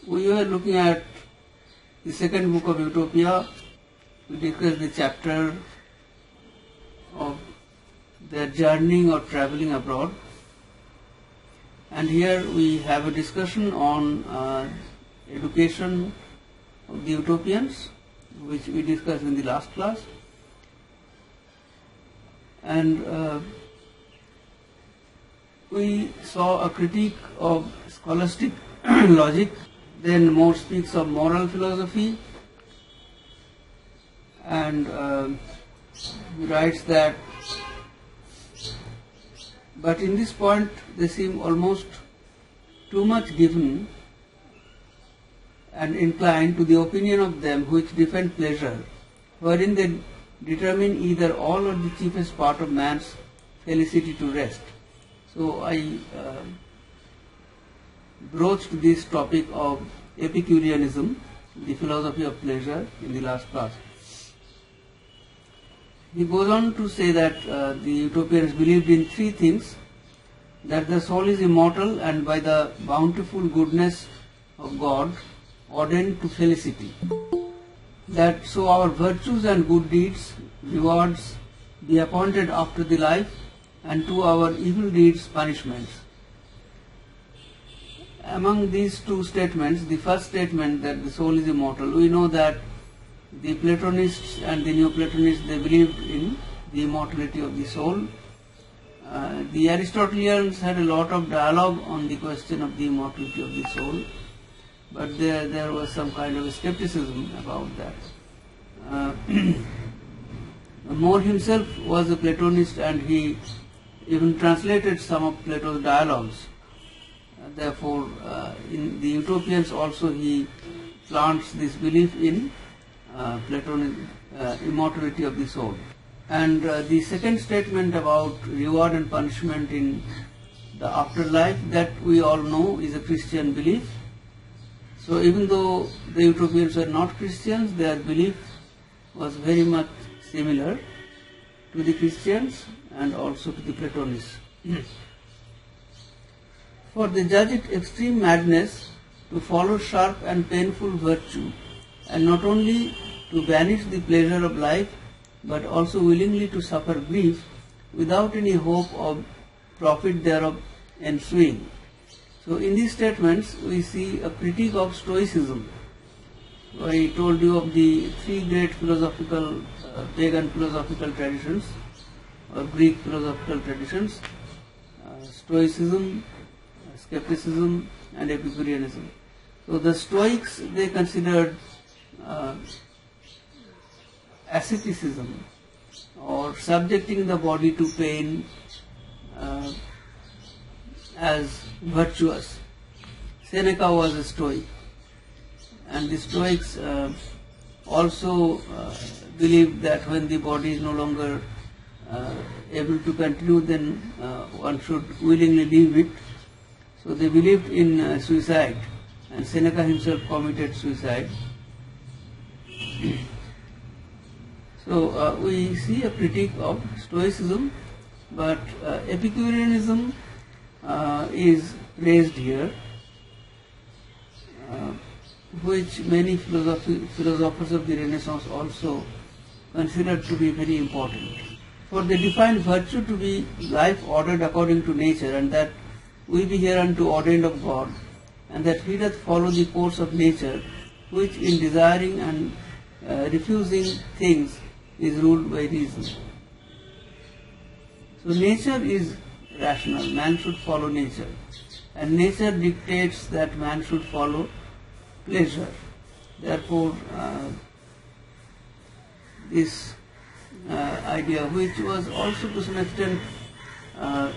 We were looking at the second book of Utopia. We discussed the chapter of their journeying or traveling abroad. And here we have a discussion on education of the utopians, which we discussed in the last class. And we saw a critique of scholastic logic, then more speaks of moral philosophy, and writes that, but in this point they seem almost too much given and inclined to the opinion of them which defend pleasure, wherein they determine either all or the chiefest part of man's felicity to rest. So I broached this topic of Epicureanism, the philosophy of pleasure, in the last class. He goes on to say that the utopians believed in three things: that the soul is immortal and by the bountiful goodness of God ordained to felicity; that so our virtues and good deeds, rewards, be appointed after the life, and to our evil deeds punishments. Among these two statements, the first statement, that the soul is immortal, we know that the Platonists and the Neoplatonists, they believed in the immortality of the soul. The Aristotelians had a lot of dialogue on the question of the immortality of the soul, but there was some kind of skepticism about that. More himself was a Platonist, and he even translated some of Plato's dialogues. Therefore, in the utopians also he plants this belief in Platonic immortality of the soul. And the second statement about reward and punishment in the afterlife, that we all know is a Christian belief. So even though the utopians were not Christians, their belief was very much similar to the Christians and also to the Platonists. For they judge it extreme madness to follow sharp and painful virtue, and not only to banish the pleasure of life, but also willingly to suffer grief without any hope of profit thereof ensuing. So in these statements we see a critique of Stoicism. I told you of the three great philosophical, pagan philosophical traditions, or Greek philosophical traditions: Stoicism, Skepticism, and Epicureanism. So the Stoics, they considered asceticism, or subjecting the body to pain, as virtuous. Seneca was a Stoic, and the Stoics also believed that when the body is no longer able to continue, then one should willingly leave it. So they believed in suicide, and Seneca himself committed suicide. So we see a critique of Stoicism, but Epicureanism is raised here, which many philosophers of the Renaissance also considered to be very important. For they define virtue to be life ordered according to nature, and that we be hereunto ordained of God, and that he doth follow the course of nature, which in desiring and refusing things is ruled by reason. So nature is rational, man should follow nature, and nature dictates that man should follow pleasure. Therefore, this idea, which was also to some extent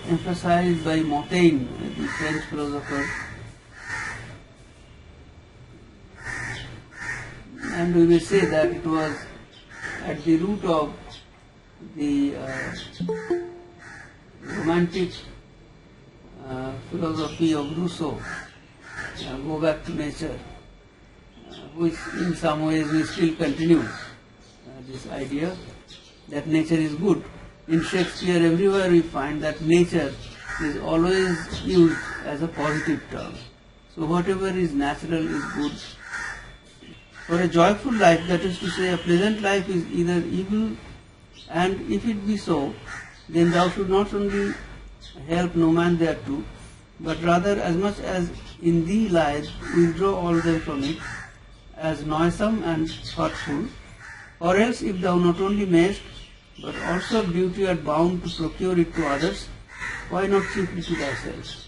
emphasized by Montaigne, the French philosopher, and we may say that it was at the root of the romantic philosophy of Rousseau, go back to nature, which in some ways we still continue this idea that nature is good. In Shakespeare, everywhere we find that nature is always used as a positive term. So whatever is natural is good. For a joyful life, that is to say, a pleasant life is either evil, and if it be so, then thou should not only help no man thereto, but rather as much as in thee lieth, withdraw all them from it, as noisome and hurtful. Or else, if thou not only mayest, but also of duty art bound to procure it to others, why not chiefly to thyself?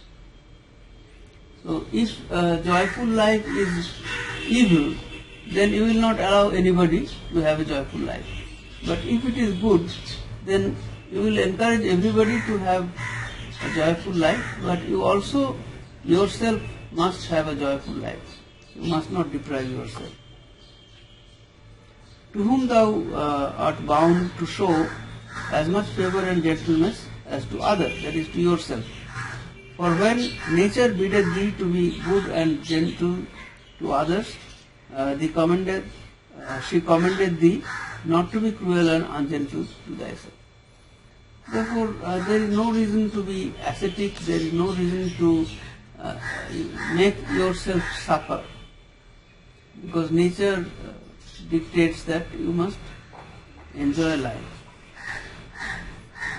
So if a joyful life is evil, then you will not allow anybody to have a joyful life. But if it is good, then you will encourage everybody to have a joyful life, but you also yourself must have a joyful life. You must not deprive yourself. To whom thou art bound to show as much favor and gentleness as to others, that is to yourself. For when nature biddeth thee to be good and gentle to others, she commended thee not to be cruel and ungentle to thyself. Therefore, there is no reason to be ascetic, there is no reason to make yourself suffer, because nature dictates that you must enjoy life.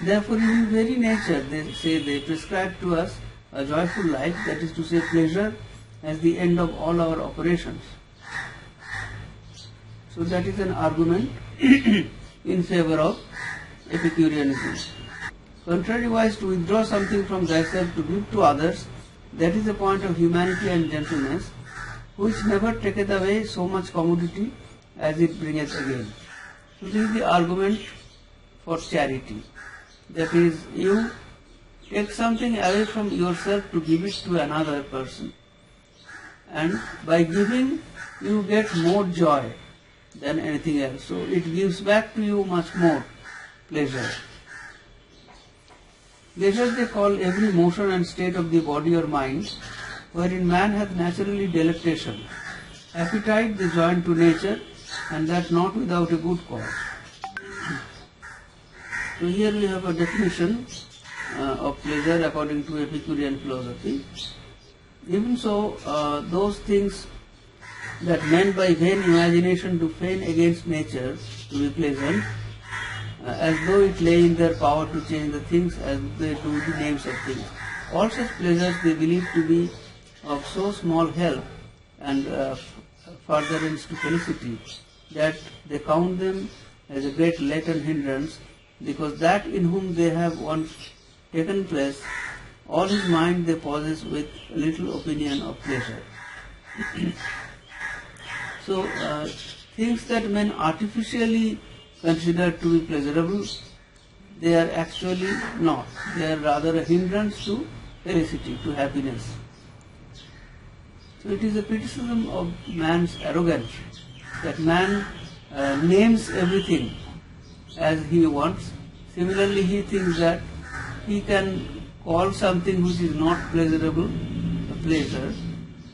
Therefore, in very nature, they prescribe to us a joyful life, that is to say, pleasure as the end of all our operations. So that is an argument in favor of Epicureanism. Contrariwise, to withdraw something from thyself to give to others, that is a point of humanity and gentleness, which never taketh away so much commodity as it bringeth again. So this is the argument for charity. That is, you take something away from yourself to give it to another person. And by giving, you get more joy than anything else. So it gives back to you much more pleasure. Pleasure they call every motion and state of the body or mind, wherein man hath naturally delectation. Appetite they join to nature, and that not without a good cause. So here we have a definition of pleasure according to Epicurean philosophy. Even so, those things that men by vain imagination do feign against nature to be pleasant, as though it lay in their power to change the things as they do the names of things. All such pleasures they believe to be of so small help and furtherance to felicity that they count them as a great latent hindrance, because that in whom they have once taken place, all his mind they possess with little opinion of pleasure. So, things that men artificially consider to be pleasurable, they are actually not. They are rather a hindrance to felicity, to happiness. So it is a criticism of man's arrogance, that man names everything as he wants. Similarly, he thinks that he can call something which is not pleasurable a pleasure,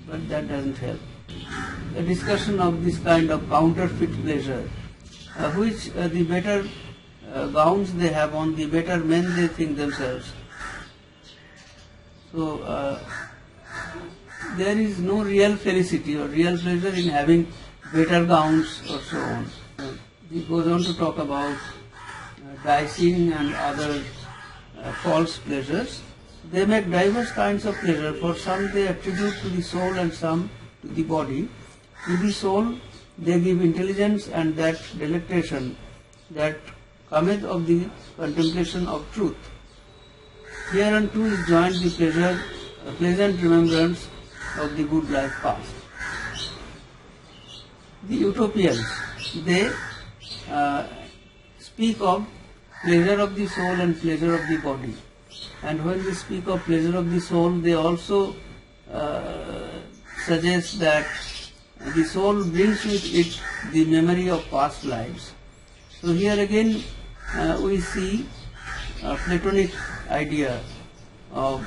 but that doesn't help. The discussion of this kind of counterfeit pleasure, which the better gowns they have on, the better men they think themselves. So there is no real felicity or real pleasure in having better gowns or so on. He goes on to talk about dicing and other false pleasures. They make diverse kinds of pleasure. For some they attribute to the soul and some to the body. To the soul they give intelligence and that delectation that cometh of the contemplation of truth. Hereunto is joined the pleasure, pleasant remembrance of the good life past. The utopians, they speak of pleasure of the soul and pleasure of the body. And when they speak of pleasure of the soul, they also suggest that the soul brings with it the memory of past lives. So here again we see a Platonic idea of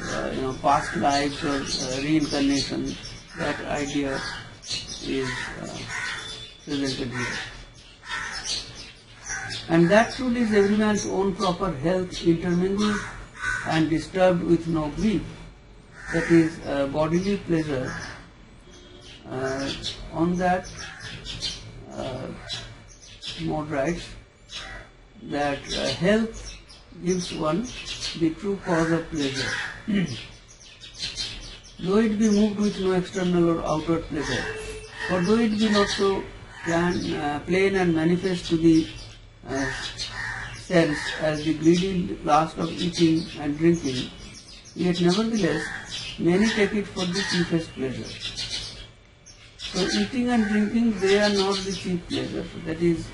past lives or reincarnation. That idea is presented here. And that truly is every man's own proper health, intermingled and disturbed with no grief. That is, bodily pleasure on that mode writes that health gives one the true cause of pleasure. Though it be moved with no external or outward pleasure, for though it be not so plain and manifest to the sense as the greedy lust of eating and drinking, yet nevertheless many take it for the chiefest pleasure. So eating and drinking, they are not the chief pleasure. That is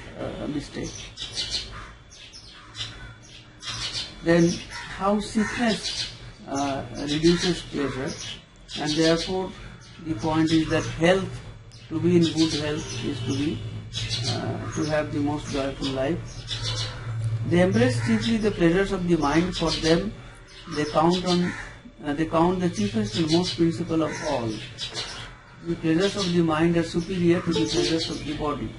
a mistake. Then how sickness reduces pleasure, and therefore the point is that health, to be in good health, is to have the most joyful life. They embrace chiefly the pleasures of the mind. For them, they count the chiefest and most principal of all. The pleasures of the mind are superior to the pleasures of the body.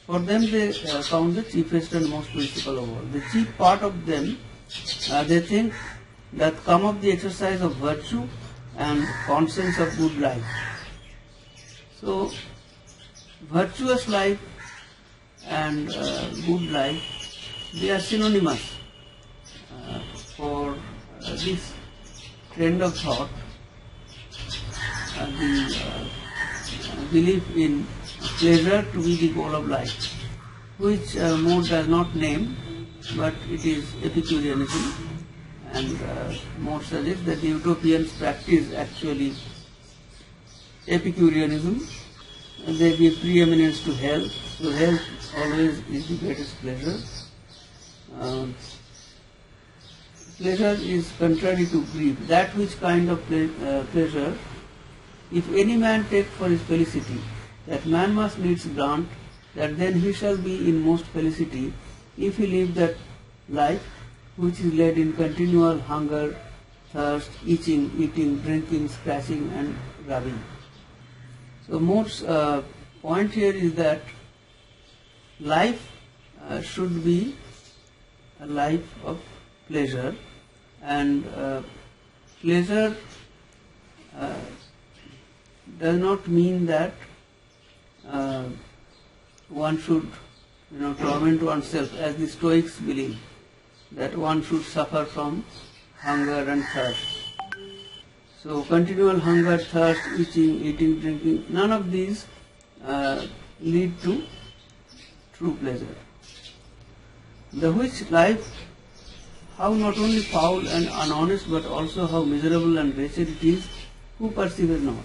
For them, they count the chiefest and most principal of all. The chief part of them, they think, that come of the exercise of virtue and conscience of good life. So, virtuous life and good life, they are synonymous for this trend of thought. The belief in pleasure to be the goal of life, which More does not name, but it is Epicureanism, and More suggests that the utopians practice actually Epicureanism. They give preeminence to health, so health always is the greatest pleasure. Pleasure is contrary to grief. That which kind of pleasure, if any man take for his felicity, that man must needs grant that then he shall be in most felicity, if he live that life which is led in continual hunger, thirst, eating, drinking, scratching and rubbing. So More's point here is that life should be a life of pleasure, and pleasure does not mean that one should torment oneself, as the Stoics believe, that one should suffer from hunger and thirst. So continual hunger, thirst, eating, drinking, none of these lead to true pleasure. The which life, how not only foul and unhonest, but also how miserable and wretched it is, who perceiveth not?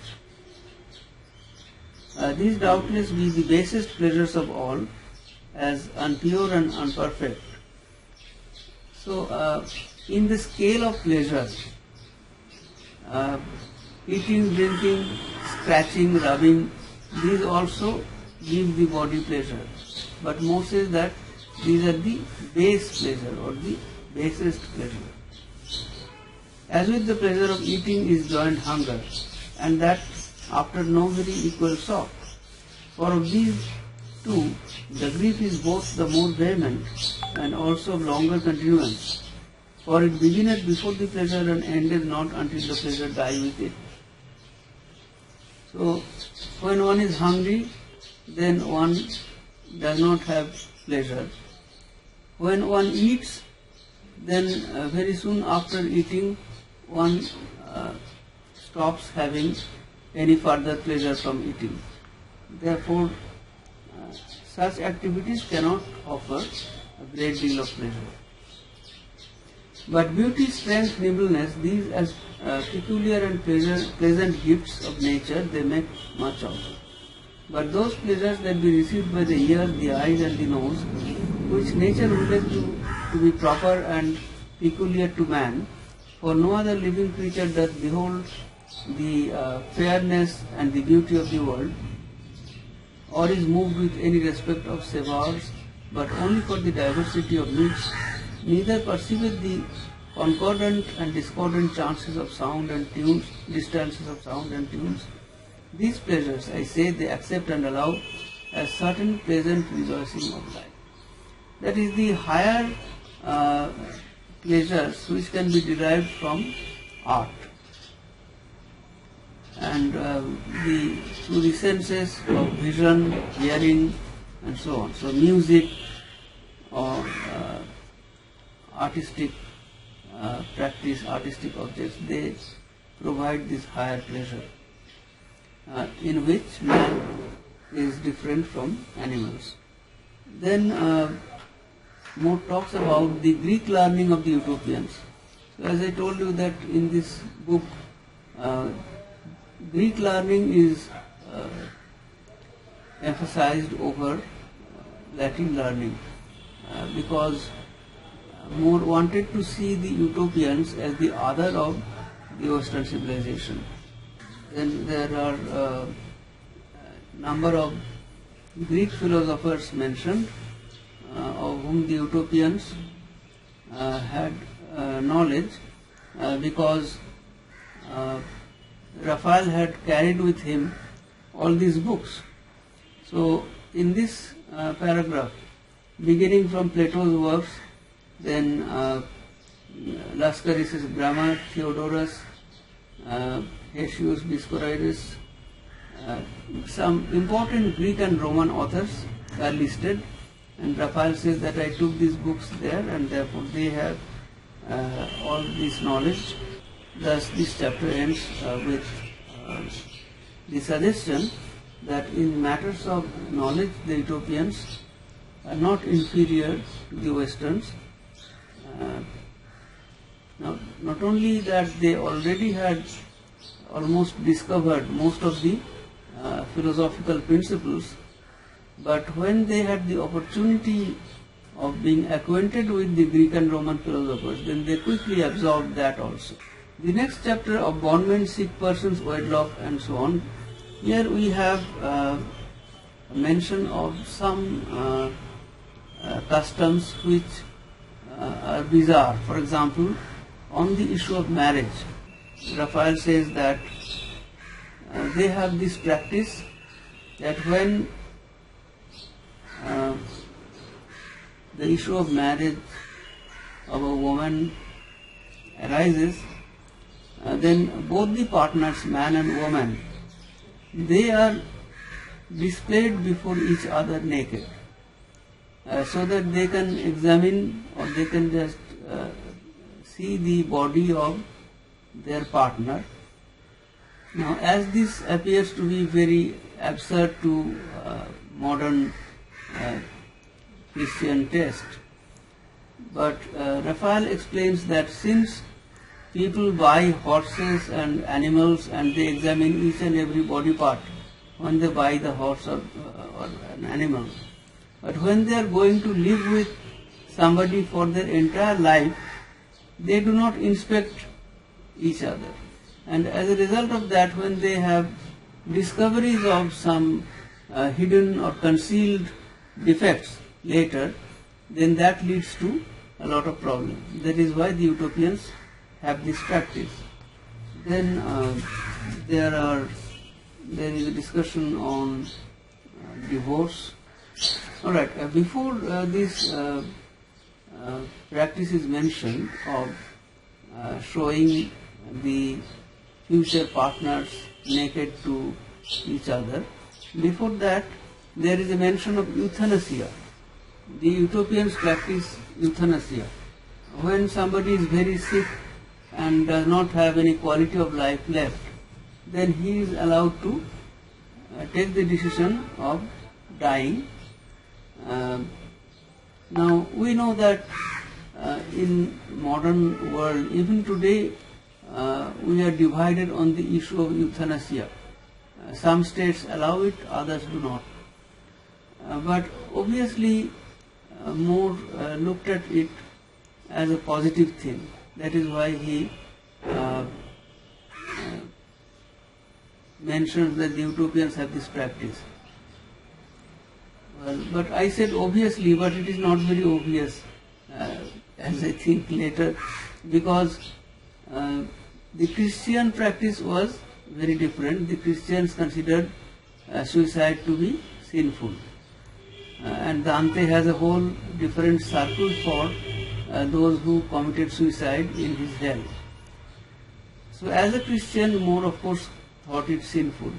These doubtless be the basest pleasures of all, as unpure and unperfect. So, in the scale of pleasure, eating, drinking, scratching, rubbing, these also give the body pleasure. But More says that these are the base pleasure or the basest pleasure. As with the pleasure of eating is joined hunger, and that after no very equal sort. For of these two, the grief is both the more vehement and also of longer continuance. For it beginneth before the pleasure and endeth not until the pleasure die with it. So, when one is hungry, then one does not have pleasure. When one eats, then very soon after eating, one stops having any further pleasure from eating. Therefore, such activities cannot offer a great deal of pleasure. But beauty, strength, nimbleness, these as peculiar and pleasant gifts of nature, they make much of. But those pleasures that be received by the ears, the eyes and the nose, which nature willeth to be proper and peculiar to man, for no other living creature doth behold the fairness and the beauty of the world, or is moved with any respect of savours, but only for the diversity of meats, neither perceiveth the concordant and discordant chances of sound and tunes, distances of sound and tunes. These pleasures, I say, they accept and allow as certain pleasant rejoicing of life. That is the higher pleasures which can be derived from art. and through the senses of vision, hearing, and so on. So music or artistic practice, artistic objects, they provide this higher pleasure, in which man is different from animals. Then more talks about the Greek learning of the Utopians. So as I told you that in this book, Greek learning is emphasized over Latin learning, because More wanted to see the Utopians as the other of the Western civilization. Then there are a number of Greek philosophers mentioned, of whom the Utopians had knowledge, because Raphael had carried with him all these books. So in this paragraph, beginning from Plato's works, then Lascaris' grammar, Theodorus, Hesius, Dioscorides, some important Greek and Roman authors are listed, and Raphael says that I took these books there and therefore they have all this knowledge. Thus this chapter ends with the suggestion that in matters of knowledge the Utopians are not inferior to the Westerns. Now, not only that they already had almost discovered most of the philosophical principles, but when they had the opportunity of being acquainted with the Greek and Roman philosophers, then they quickly absorbed that also. The next chapter of bondmen, sick persons, wedlock, and so on. Here we have a mention of some customs which are bizarre. For example, on the issue of marriage, Raphael says that they have this practice that when the issue of marriage of a woman arises, then both the partners, man and woman, they are displayed before each other naked, so that they can examine or they can just see the body of their partner. Now, as this appears to be very absurd to modern Christian taste, but Raphael explains that since people buy horses and animals and they examine each and every body part when they buy the horse or an animal, but when they are going to live with somebody for their entire life, they do not inspect each other. And as a result of that, when they have discoveries of some hidden or concealed defects later, then that leads to a lot of problems. That is why the Utopians have this practice. Then there is a discussion on divorce. Alright, before this practice is mentioned of showing the future partners naked to each other, before that there is a mention of euthanasia. The Utopians practice euthanasia. When somebody is very sick and does not have any quality of life left, then he is allowed to take the decision of dying. Now we know that in modern world, even today, we are divided on the issue of euthanasia. Some states allow it, others do not. But obviously, more looked at it as a positive thing. That is why he mentions that the Utopians have this practice. Well, but I said obviously, but it is not very obvious, as I think later, because the Christian practice was very different. The Christians considered suicide to be sinful. And Dante has a whole different circle for those who committed suicide in his hell. So as a Christian, more of course thought it sinful.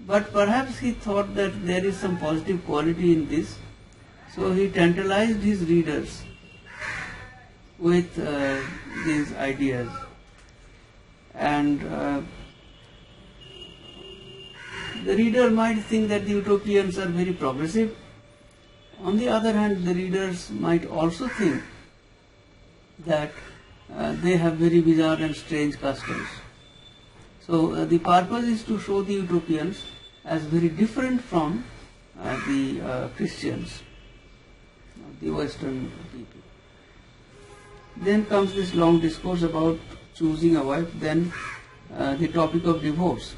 But perhaps he thought that there is some positive quality in this, so he tantalized his readers with these ideas. And the reader might think that the utopians are very progressive. On the other hand, the readers might also think that they have very bizarre and strange customs. So the purpose is to show the utopians as very different from the Christians, the Western people. Then comes this long discourse about choosing a wife, then the topic of divorce.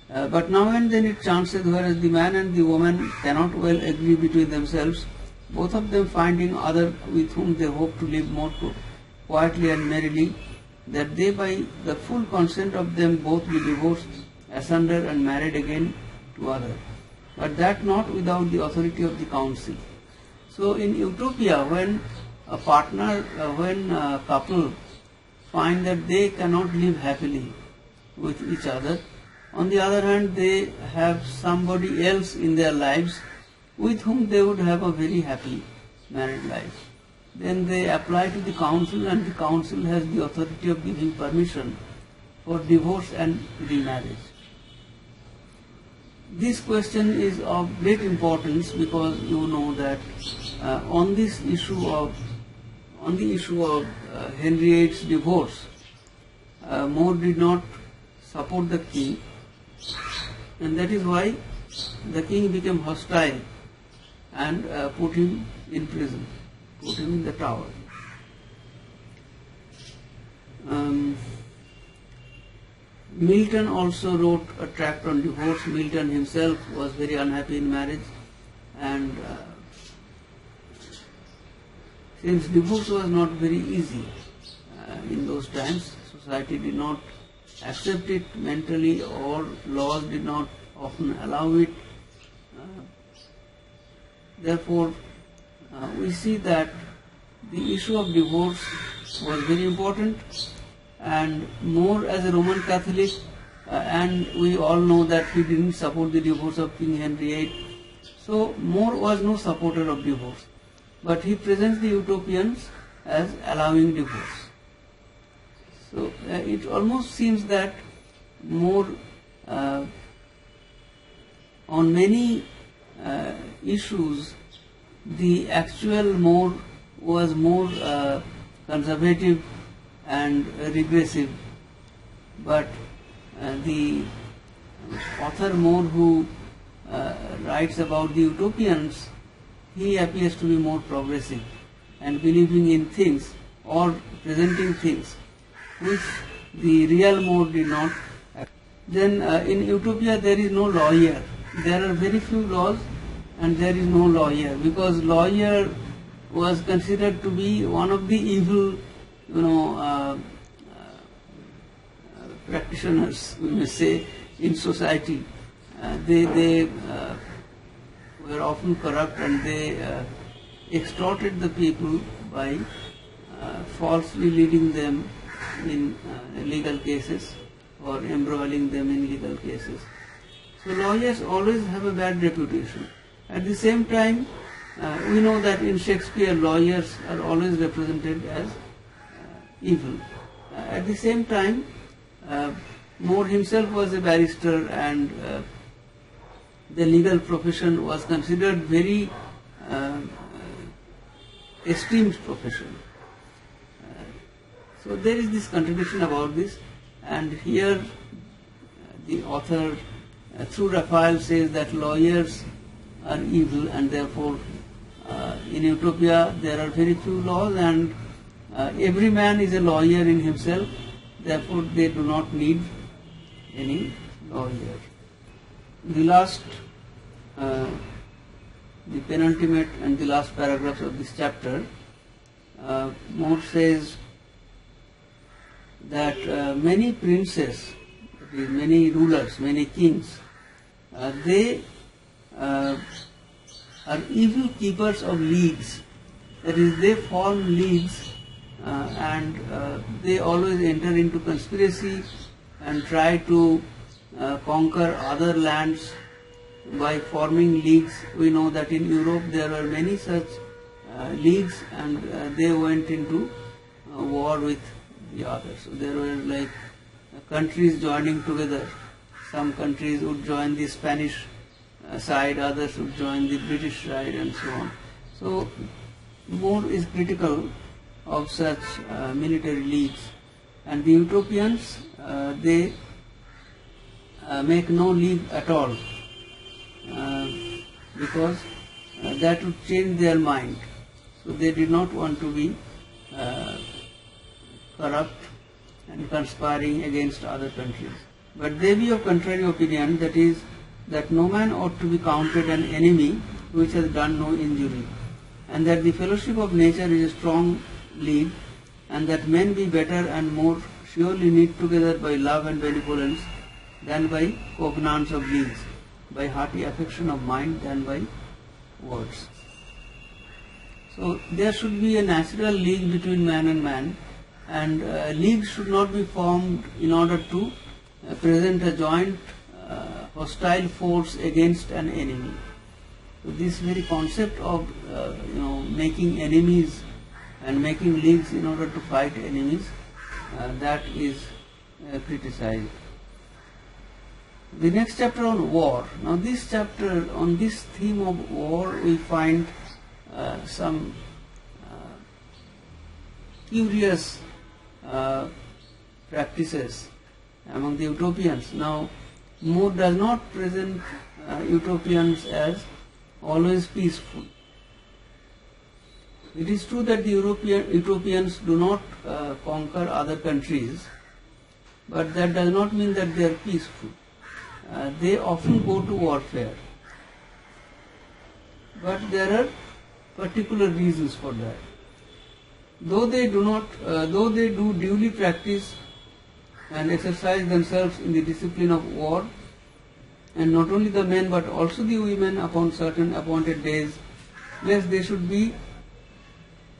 But now and then it chances, whereas the man and the woman cannot well agree between themselves, both of them finding other with whom they hope to live more quietly and merrily, that they by the full consent of them both be divorced, asunder and married again to other, but that not without the authority of the council. So in utopia, when a partner, when a couple find that they cannot live happily with each other, on the other hand they have somebody else in their lives with whom they would have a very happy married life, then they apply to the council, and the council has the authority of giving permission for divorce and remarriage. This question is of great importance because you know that on the issue of Henry VIII's divorce, More did not support the king, and that is why the king became hostile and put him in prison, put him in the tower. Milton also wrote a tract on divorce. Milton himself was very unhappy in marriage, and since divorce was not very easy in those times, society did not accept it mentally, or laws did not often allow it. Therefore, we see that the issue of divorce was very important, and More as a Roman Catholic, and we all know that he didn't support the divorce of King Henry VIII. So More was no supporter of divorce, but he presents the utopians as allowing divorce. So it almost seems that More, on many issues, the actual More was more conservative and regressive, but the author More, who writes about the utopians, he appears to be more progressive and believing in things or presenting things which the real More did not. Then in utopia there is no lawyer. There are very few laws and there is no lawyer, because lawyer was considered to be one of the evil, practitioners, we may say, in society. They were often corrupt, and they extorted the people by falsely leading them in legal cases or embroiling them in legal cases. So lawyers always have a bad reputation. At the same time, we know that in Shakespeare, lawyers are always represented as evil. At the same time, More himself was a barrister, and the legal profession was considered very esteemed profession. So there is this contradiction about this, and here the author through Raphael says that lawyers are evil, and therefore in utopia there are very few laws, and every man is a lawyer in himself, therefore they do not need any lawyer. The last, the penultimate and the last paragraphs of this chapter, More says that many princes, many rulers, many kings, they are evil keepers of leagues. That is, they form leagues and they always enter into conspiracy and try to conquer other lands by forming leagues. We know that in Europe there were many such leagues, and they went into war with the others. So there were like countries joining together. Some countries would join the Spanish side, others would join the British side, and so on. So more is critical of such military leagues. And the utopians, they make no league at all, because that would change their mind. So they did not want to be corrupt and conspiring against other countries. But they be of contrary opinion, that is, that no man ought to be counted an enemy which has done no injury, and that the fellowship of nature is a strong league, and that men be better and more surely knit together by love and benevolence than by covenants of leagues, by hearty affection of mind than by words. So there should be a natural league between man and man, and leagues should not be formed in order to present a joint hostile force against an enemy. So this very concept of making enemies and making leagues in order to fight enemies, that is criticized. The next chapter on war. Now this chapter, on this theme of war, we find some curious practices among the utopians. Now More does not present utopians as always peaceful. It is true that the utopians do not conquer other countries, but that does not mean that they are peaceful. They often go to warfare, but there are particular reasons for that. Though they do duly practice and exercise themselves in the discipline of war, and not only the men but also the women upon certain appointed days, lest they should be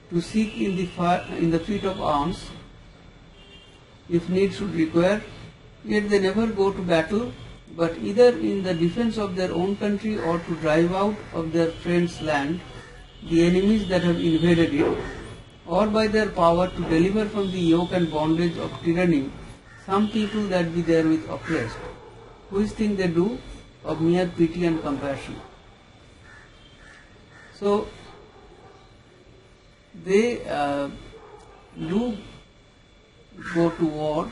to seek in the feat of arms, if need should require, yet they never go to battle, but either in the defense of their own country or to drive out of their friends' land the enemies that have invaded it, or by their power to deliver from the yoke and bondage of tyranny some people that be therewith oppressed, which thing they do of mere pity and compassion. So they do go to war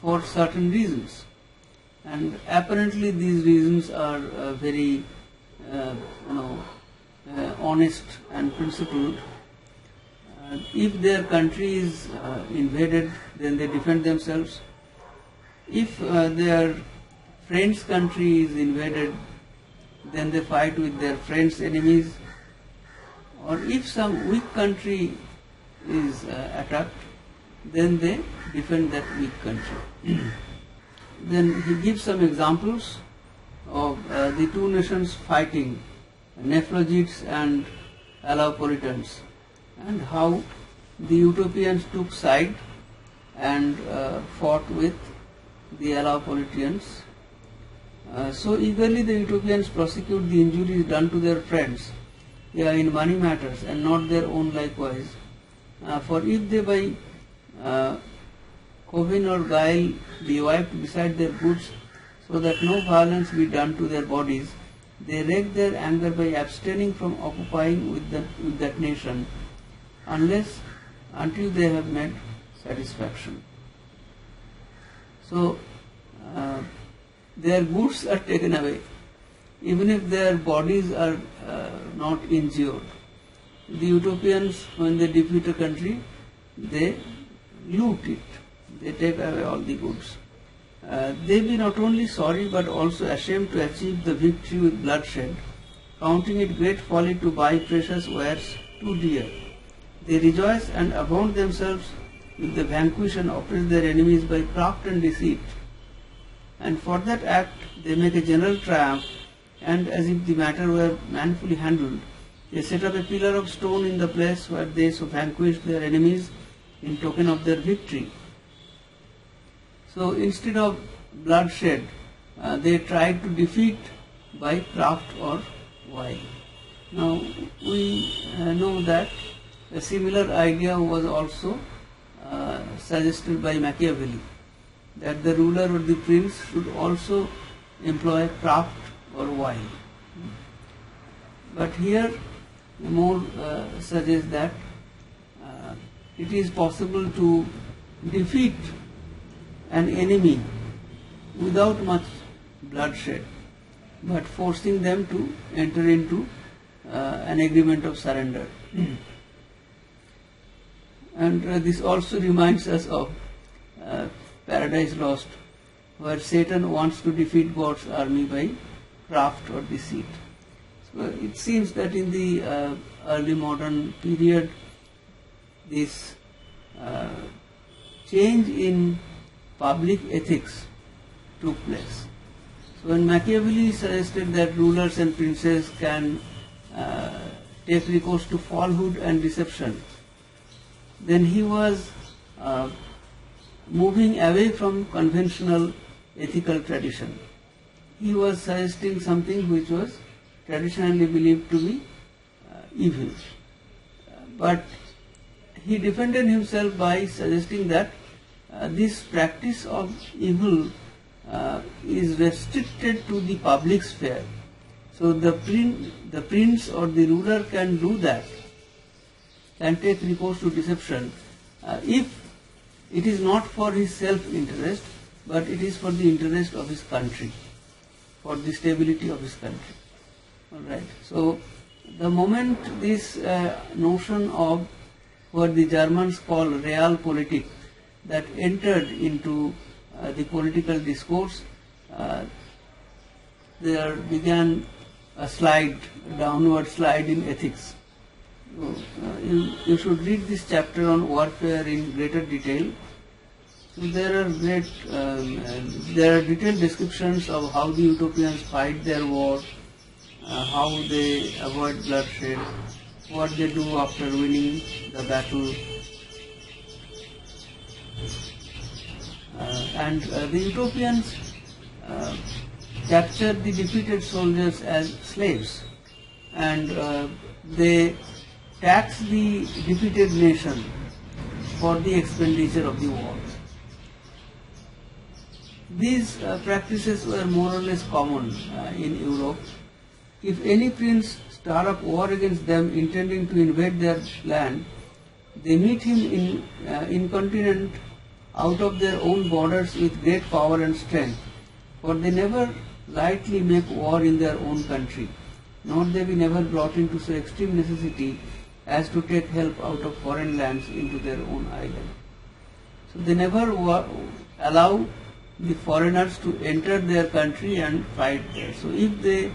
for certain reasons, and apparently these reasons are very honest and principled. If their country is invaded, then they defend themselves. If their friend's country is invaded, then they fight with their friend's enemies. Or if some weak country is attacked, then they defend that weak country. Then he gives some examples of the two nations fighting, Nephilogites and Allopolitans, and how the utopians took side and fought with the Allopolitans. So eagerly the utopians prosecute the injuries done to their friends in money matters, and not their own likewise. For if they by covin or guile be wiped beside their goods, so that no violence be done to their bodies, they wreak their anger by abstaining from occupying with that nation, until they have made satisfaction. So their goods are taken away, even if their bodies are not injured. The utopians, when they defeat a country, they loot it, they take away all the goods. They be not only sorry but also ashamed to achieve the victory with bloodshed, counting it great folly to buy precious wares too dear. They rejoice and abound themselves with the vanquish and oppress their enemies by craft and deceit. And for that act they make a general triumph, and as if the matter were manfully handled, they set up a pillar of stone in the place where they so vanquished their enemies in token of their victory. So instead of bloodshed, they tried to defeat by craft or wile. Now we know that a similar idea was also suggested by Machiavelli, that the ruler or the prince should also employ craft or wile. But here More suggests that it is possible to defeat an enemy without much bloodshed, but forcing them to enter into an agreement of surrender. And this also reminds us of Paradise Lost, where Satan wants to defeat God's army by craft or deceit. So it seems that in the early modern period, this change in public ethics took place. So when Machiavelli suggested that rulers and princes can take recourse to falsehood and deception, then he was moving away from conventional ethical tradition. He was suggesting something which was traditionally believed to be evil. But he defended himself by suggesting that this practice of evil is restricted to the public sphere. So the prince or the ruler can do that, can take recourse to deception if it is not for his self-interest, but it is for the interest of his country, for the stability of his country. Alright, so the moment this notion of what the Germans call realpolitik that entered into the political discourse, there began a downward slide in ethics. So, you should read this chapter on warfare in greater detail. So there are detailed descriptions of how the utopians fight their war, how they avoid bloodshed, what they do after winning the battle. And the utopians capture the defeated soldiers as slaves, and they tax the defeated nation for the expenditure of the war. These practices were more or less common in Europe. If any prince start up war against them intending to invade their land, they meet him incontinent out of their own borders with great power and strength, for they never lightly make war in their own country, nor they be never brought into so extreme necessity as to take help out of foreign lands into their own island. So they never allow the foreigners to enter their country and fight there. So if they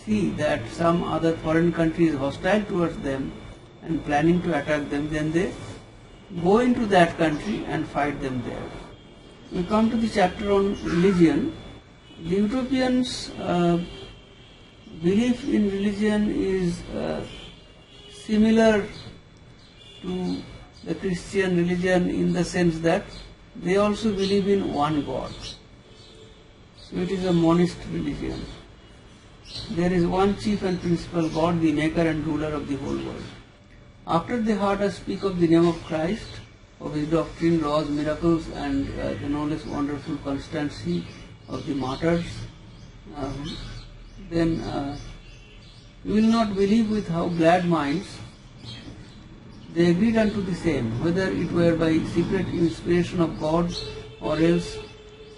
see that some other foreign country is hostile towards them and planning to attack them, then they go into that country and fight them there. We come to the chapter on religion. The utopians' belief in religion is similar to the Christian religion in the sense that they also believe in one God. So it is a monist religion. There is one chief and principal God, the maker and ruler of the whole world. After they heard us speak of the name of Christ, of his doctrine, laws, miracles, and the no less wonderful constancy of the martyrs, then you will not believe with how glad minds they agreed unto the same, whether it were by secret inspiration of God, or else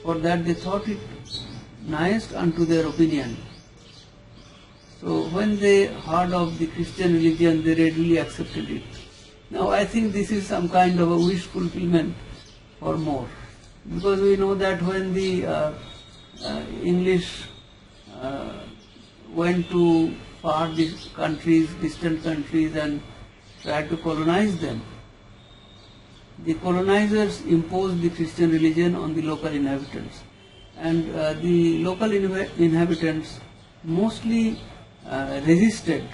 for that they thought it nighest unto their opinion. So when they heard of the Christian religion, they readily accepted it. Now I think this is some kind of a wish fulfillment or more, because we know that when the English went to far countries, distant countries, and tried to colonize them, the colonizers imposed the Christian religion on the local inhabitants, and the local inhabitants mostly resisted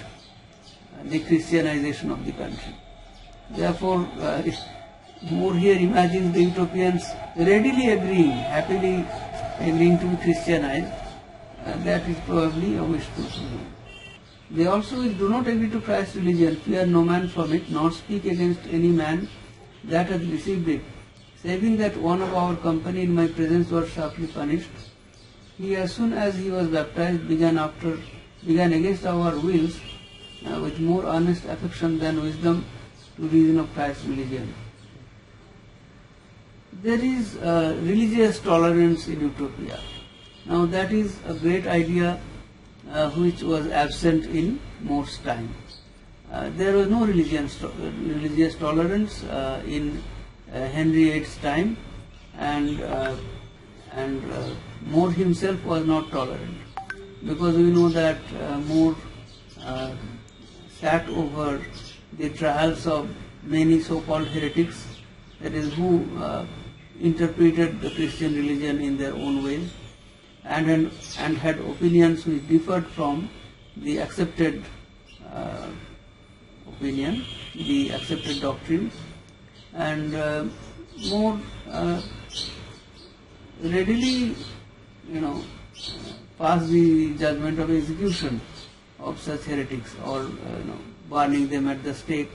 the Christianization of the country. Therefore, More here imagines the utopians readily agreeing, happily agreeing to be Christianized. That is probably a wish fulfillment. They also do not agree to Christ's religion, fear no man from it, nor speak against any man that hath received it, saving that one of our company in my presence was sharply punished. He, as soon as he was baptized, began against our wills, with more earnest affection than wisdom, to reason of Christ's religion. There is religious tolerance in utopia. Now that is a great idea which was absent in More's time. There was no religious tolerance in Henry VIII's time, and More himself was not tolerant, because we know that More sat over the trials of many so-called heretics, that is, who interpreted the Christian religion in their own ways, and had opinions which differed from the accepted opinion, the accepted doctrine, and More readily, passed the judgment of execution of such heretics, or burning them at the stake.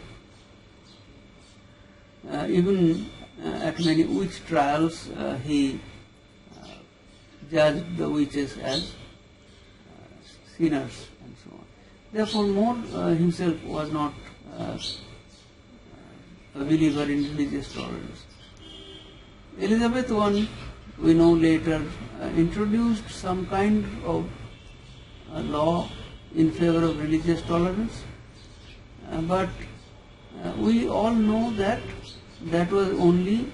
Even at many witch trials, he judged the witches as sinners and so on. Therefore, More himself was not a believer in religious tolerance. Elizabeth I, we know later, introduced some kind of law in favor of religious tolerance, but we all know that that was only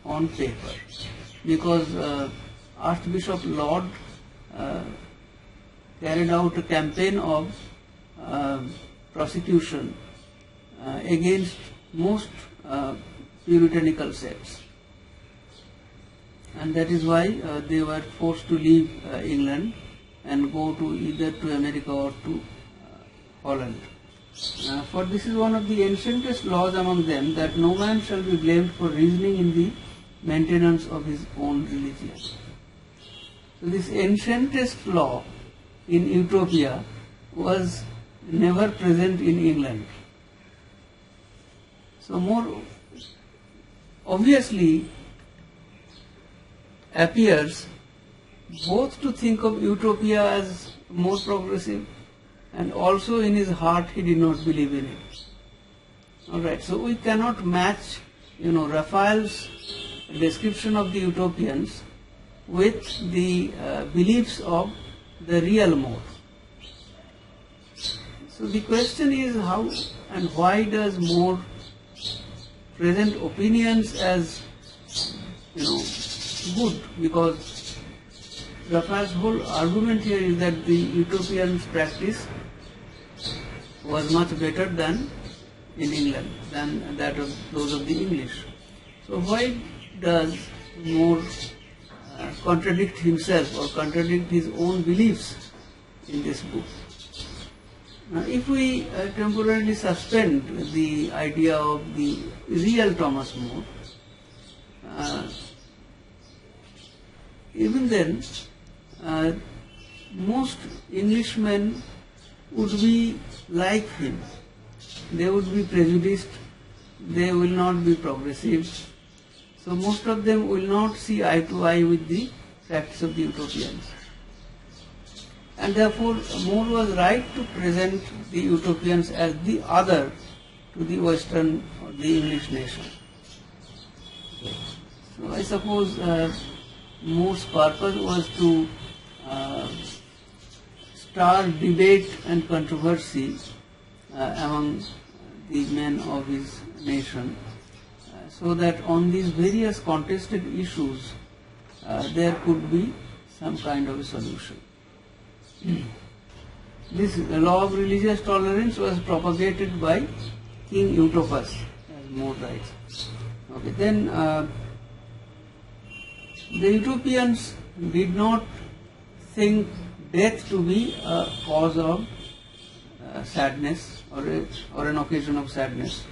on paper, because Archbishop Laud carried out a campaign of prosecution against most puritanical sects, and that is why they were forced to leave England and go to either to America or to Holland. For this is one of the ancientest laws among them, that no man shall be blamed for reasoning in the maintenance of his own religion. So this ancientest law in Utopia was never present in England. So More obviously appears both to think of Utopia as more progressive, and also in his heart he did not believe in it. Alright, so we cannot match, Raphael's description of the utopians with the beliefs of the real More. So the question is, how and why does More present opinions as, good? Because Raphael's whole argument here is that the utopians' practice was much better than in England, than that of those of the English. So why does More contradict himself or contradict his own beliefs in this book? Now, if we temporarily suspend the idea of the real Thomas More, even then, most Englishmen would be like him. They would be prejudiced, they will not be progressive. So most of them will not see eye to eye with the practice of the utopians. And therefore, More was right to present the utopians as the other to the Western or the English nation. So I suppose More's purpose was to start debate and controversy among the men of his nation, so that on these various contested issues there could be some kind of a solution. This law of religious tolerance was propagated by King Eutopus, as More writes. Okay, then the utopians did not think death to be a cause of sadness or an occasion of sadness.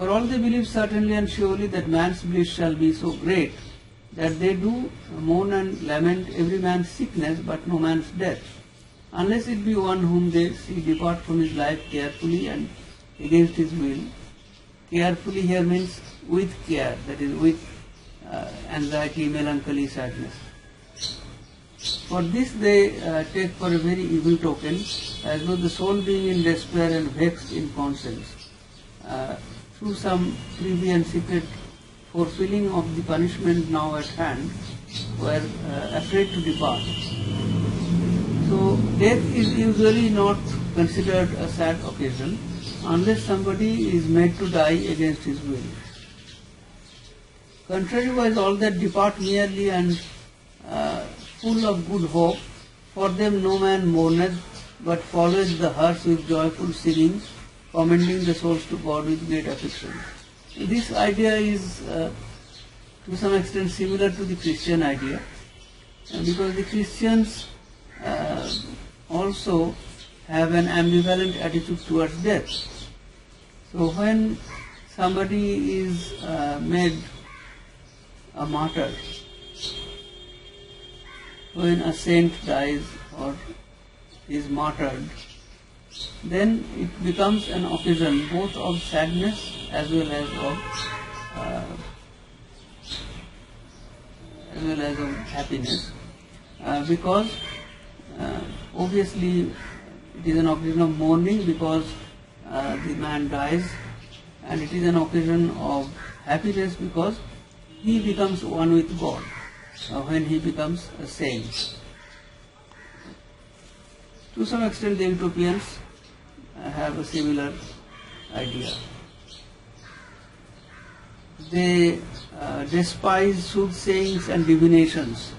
For all they believe certainly and surely that man's bliss shall be so great that they do mourn and lament every man's sickness but no man's death, unless it be one whom they see depart from his life carefully and against his will. Carefully here means with care, that is with anxiety, melancholy, sadness. For this they take for a very evil token, as though the soul being in despair and vexed in conscience, through some privy and secret fulfilling of the punishment now at hand, were afraid to depart. So death is usually not considered a sad occasion unless somebody is made to die against his will. Contrariwise, all that depart merely and full of good hope, for them no man mourneth, but followeth the hearse with joyful singing, commending the souls to God with great affection. This idea is to some extent similar to the Christian idea, because the Christians also have an ambivalent attitude towards death. So when somebody is made a martyr, when a saint dies or is martyred, then it becomes an occasion both of sadness as well as of happiness, because obviously it is an occasion of mourning because the man dies, and it is an occasion of happiness because he becomes one with God when he becomes a saint. To some extent the utopians have a similar idea. They despise soothsayings and divinations.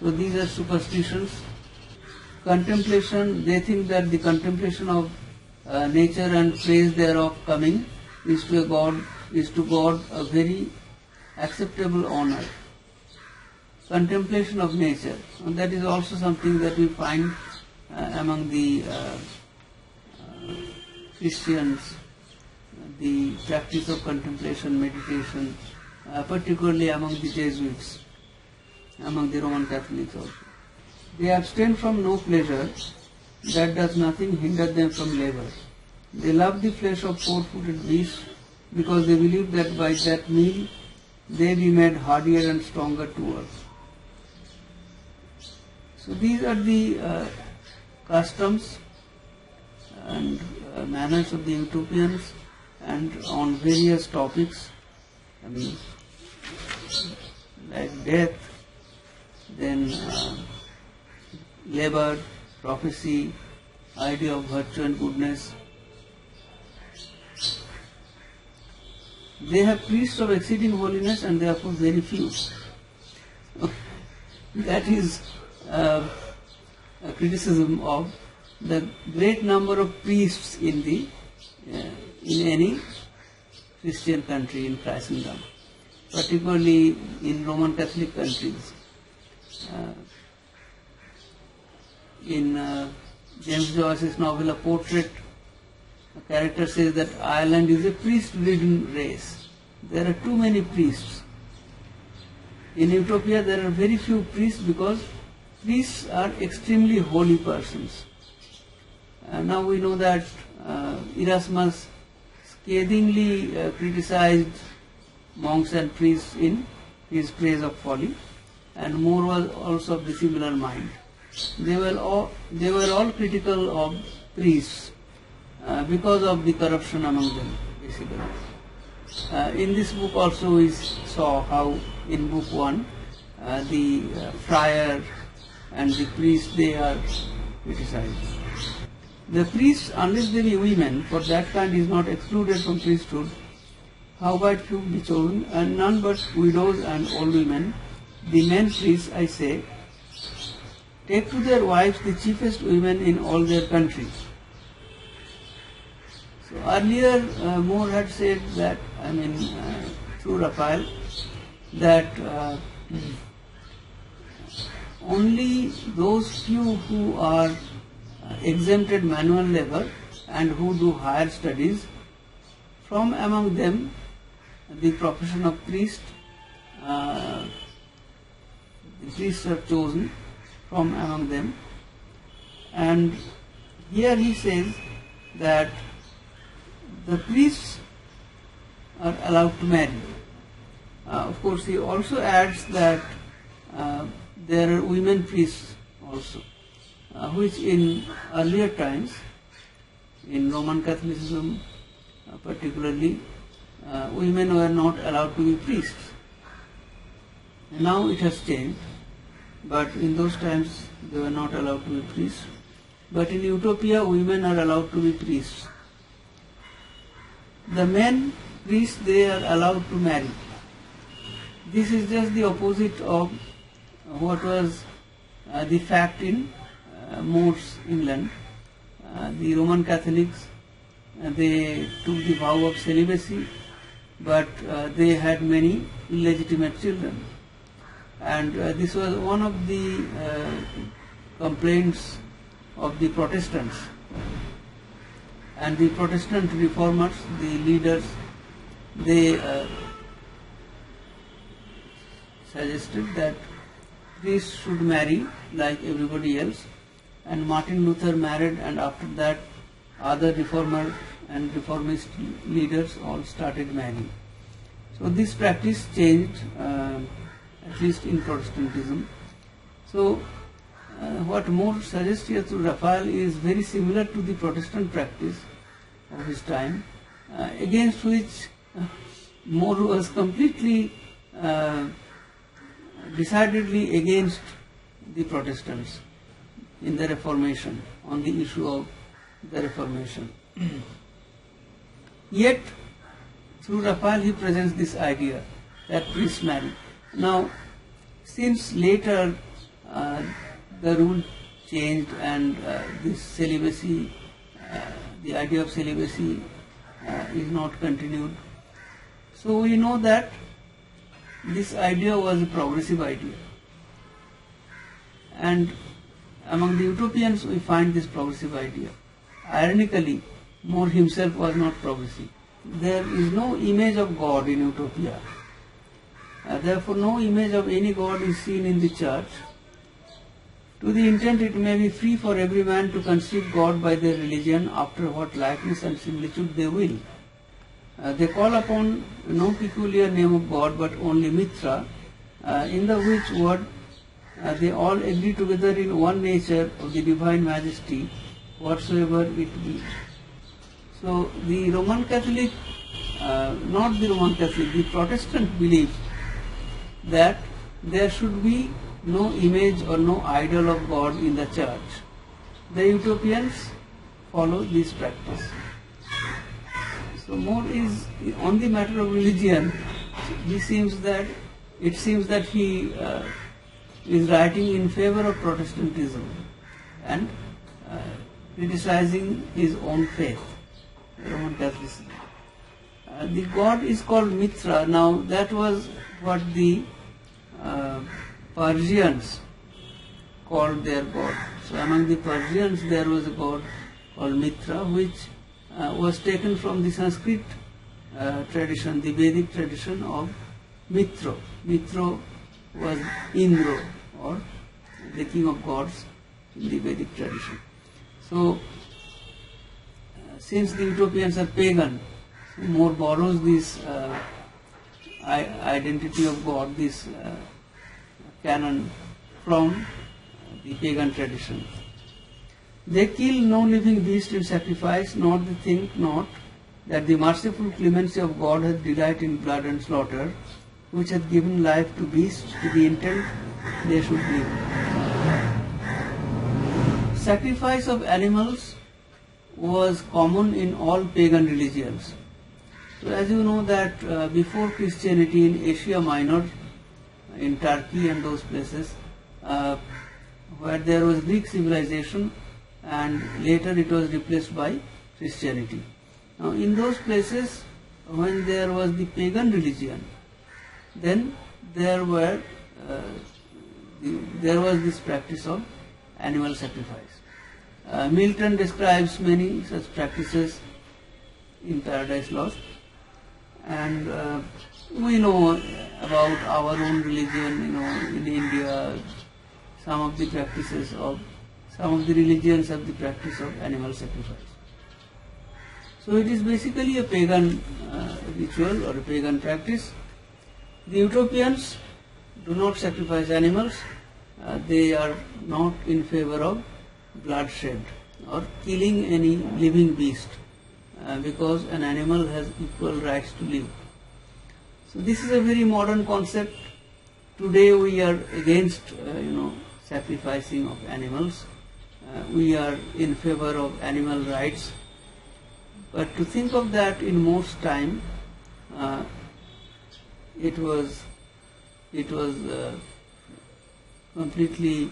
So these are superstitions. Contemplation, they think that the contemplation of nature and praise thereof coming is to God a very acceptable honor. Contemplation of nature, and that is also something that we find among the Christians, the practice of contemplation, meditation, particularly among the Jesuits, among the Roman Catholics also. They abstain from no pleasure, that does nothing hinder them from labor. They love the flesh of four-footed beasts because they believe that by that meal they be made hardier and stronger to work. So these are the customs and manners of the utopians, and on various topics, like death, then labor, prophecy, idea of virtue and goodness. They have priests of exceeding holiness and therefore very few. That is a criticism of the great number of priests in any Christian country in Christendom, particularly in Roman Catholic countries. In James Joyce's novel A Portrait, a character says that Ireland is a priest-ridden race. There are too many priests. In Utopia there are very few priests because priests are extremely holy persons. Now we know that Erasmus scathingly criticized monks and priests in his praise of folly, and More was also of the similar mind. They were all critical of priests because of the corruption among them, basically. In this book also we saw how in book 1 the friar and the priest, they are criticized. The priests, unless they be women, for that kind is not excluded from priesthood, howbeit few be chosen, and none but widows and old women. The men priests, I say, take to their wives the chiefest women in all their country. So earlier More had said that, through Raphael, that only those few who are exempted manual labor and who do higher studies from among them the profession of priest, the priests are chosen from among them, and here he says that the priests are allowed to marry. Of course, he also adds that there are women priests also, which in earlier times, in Roman Catholicism particularly, women were not allowed to be priests. Now it has changed, but in those times they were not allowed to be priests. But in Utopia, women are allowed to be priests. The men priests, they are allowed to marry. This is just the opposite of what was the fact in Moors, England. The Roman Catholics, they took the vow of celibacy, but they had many illegitimate children. And this was one of the complaints of the Protestants. And the Protestant reformers, the leaders, they suggested that priests should marry like everybody else. And Martin Luther married, and after that other reformer and reformist leaders all started marrying. So this practice changed, at least in Protestantism. So what More suggests here through Raphael is very similar to the Protestant practice of his time, against which More was completely, decidedly against the Protestants in the Reformation, on the issue of the Reformation. Yet, through Raphael he presents this idea that priests marry. Now, since later the rule changed and this celibacy, the idea of celibacy is not continued, so we know that this idea was a progressive idea. And among the utopians we find this progressive idea. Ironically, More himself was not progressive. There is no image of God in Utopia. Therefore, no image of any God is seen in the church. To the intent it may be free for every man to conceive God by their religion after what likeness and similitude they will. They call upon no peculiar name of God but only Mitra, in the which word they all agree together in one nature of the divine majesty, whatsoever it be. So the Roman Catholic, not the Roman Catholic, the Protestant believes that there should be no image or no idol of God in the church. The Utopians follow this practice. So More is on the matter of religion. It seems that he is writing in favor of Protestantism and criticizing his own faith, Roman Catholicism. The god is called Mitra. Now that was what the Persians called their god. So among the Persians there was a god called Mitra, which was taken from the Sanskrit tradition, the Vedic tradition of Mitro. Mitro was Indra, or the king of gods in the Vedic tradition. So since the Utopians are pagan, More borrows this identity of God, this canon, from the pagan tradition. They kill no living beast in sacrifice, nor they think not that the merciful clemency of God hath delight in blood and slaughter, which hath given life to beasts to the intent they should live. Sacrifice of animals was common in all pagan religions. So as you know that before Christianity in Asia Minor, in Turkey and those places, where there was Greek civilization, and later it was replaced by Christianity. Now in those places, when there was the pagan religion, then there was this practice of animal sacrifice. Milton describes many such practices in Paradise Lost. And we know about our own religion, in India, some of the religions have the practice of animal sacrifice. So it is basically a pagan ritual or a pagan practice. The utopians do not sacrifice animals. They are not in favor of bloodshed or killing any living beast because an animal has equal rights to live. So this is a very modern concept. Today we are against sacrificing of animals. We are in favor of animal rights. But to think of that in most time, it was completely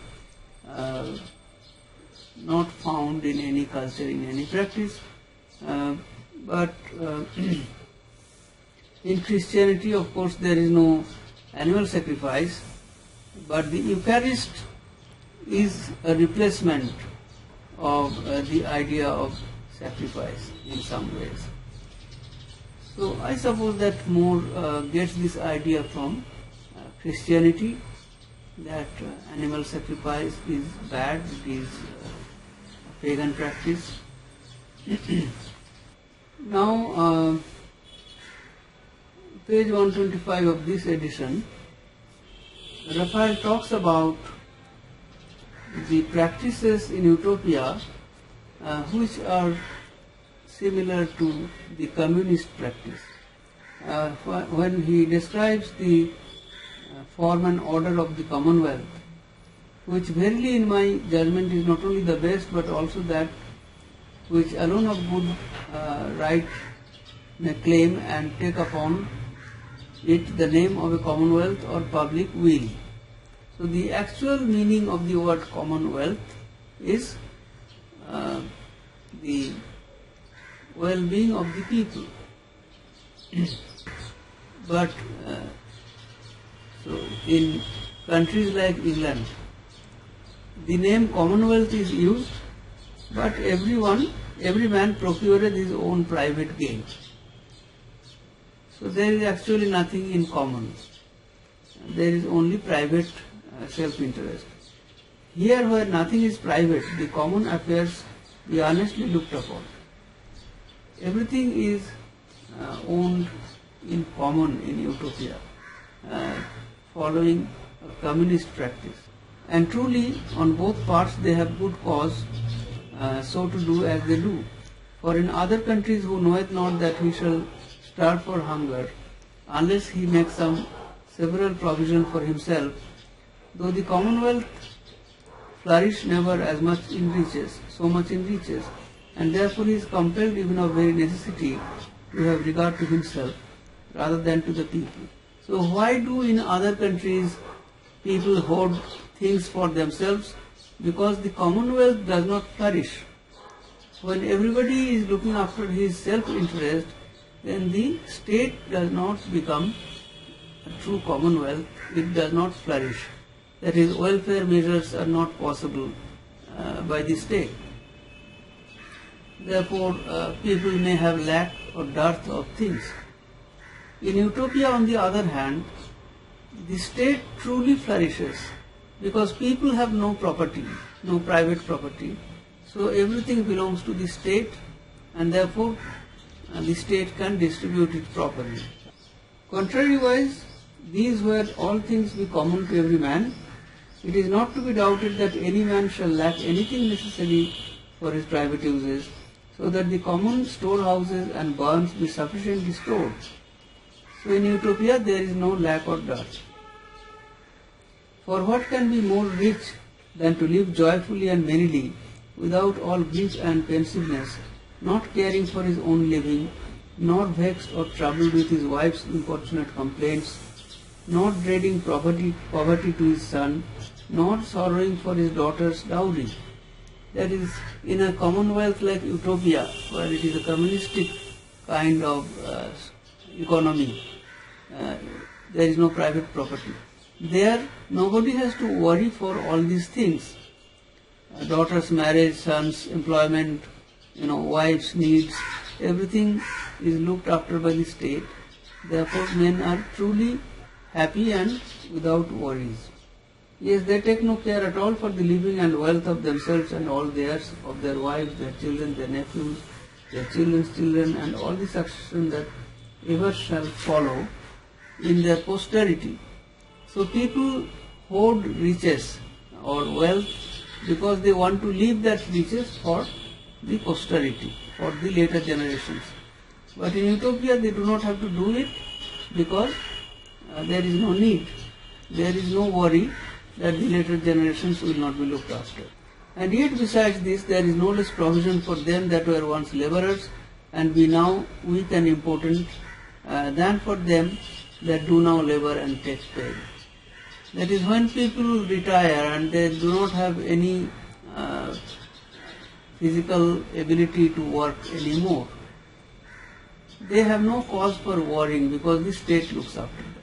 not found in any culture, in any practice. But in Christianity, of course, there is no animal sacrifice, but the Eucharist is a replacement of the idea of sacrifice in some ways. So I suppose that more gets this idea from Christianity, that animal sacrifice is bad, it is a pagan practice. Now, page 125 of this edition, Raphael talks about the practices in Utopia which are similar to the communist practice. When he describes the form and order of the Commonwealth, which verily in my judgment is not only the best but also that which alone of good right may claim and take upon it the name of a commonwealth or public weal. So the actual meaning of the word commonwealth is the well-being of the people. But so in countries like England, the name Commonwealth is used, but every man procureth his own private gain. So there is actually nothing in common. There is only private self-interest. Here where nothing is private, the common affairs be honestly looked upon. Everything is owned in common in Utopia, following a communist practice. And truly, on both parts they have good cause so to do as they do. For in other countries who knoweth not that he shall starve for hunger, unless he make some several provision for himself, though the commonwealth flourish never as much in riches, so much in riches, and therefore he is compelled even of very necessity to have regard to himself rather than to the people. So why do in other countries people hoard things for themselves? Because the commonwealth does not flourish. When everybody is looking after his self-interest, then the state does not become a true commonwealth, it does not flourish. That is, welfare measures are not possible by the state. Therefore, people may have lack or dearth of things. In Utopia, on the other hand, the state truly flourishes because people have no property, no private property. So everything belongs to the state, and therefore the state can distribute it properly. Contrariwise, these were all things be common to every man. It is not to be doubted that any man shall lack anything necessary for his private uses, so that the common storehouses and barns be sufficiently stored. So in Utopia there is no lack or dearth. For what can be more rich than to live joyfully and merrily, without all grief and pensiveness, not caring for his own living, nor vexed or troubled with his wife's importunate complaints, not dreading poverty to his son, nor sorrowing for his daughter's dowry. That is, in a commonwealth like Utopia, where it is a communistic kind of economy, there is no private property. There, nobody has to worry for all these things. Daughter's marriage, son's employment, wife's needs, everything is looked after by the state, Therefore, men are truly happy and without worries. Yes, they take no care at all for the living and wealth of themselves and all theirs, of their wives, their children, their nephews, their children's children, and all the succession that ever shall follow in their posterity. So people hoard riches or wealth because they want to leave that riches for the posterity, for the later generations. But in utopia they do not have to do it because there is no need, there is no worry that the later generations will not be looked after. And yet besides this, there is no less provision for them that were once laborers and be now weak and impotent than for them that do now labor and take pay. That is, when people retire and they do not have any physical ability to work anymore, they have no cause for worrying because the state looks after them.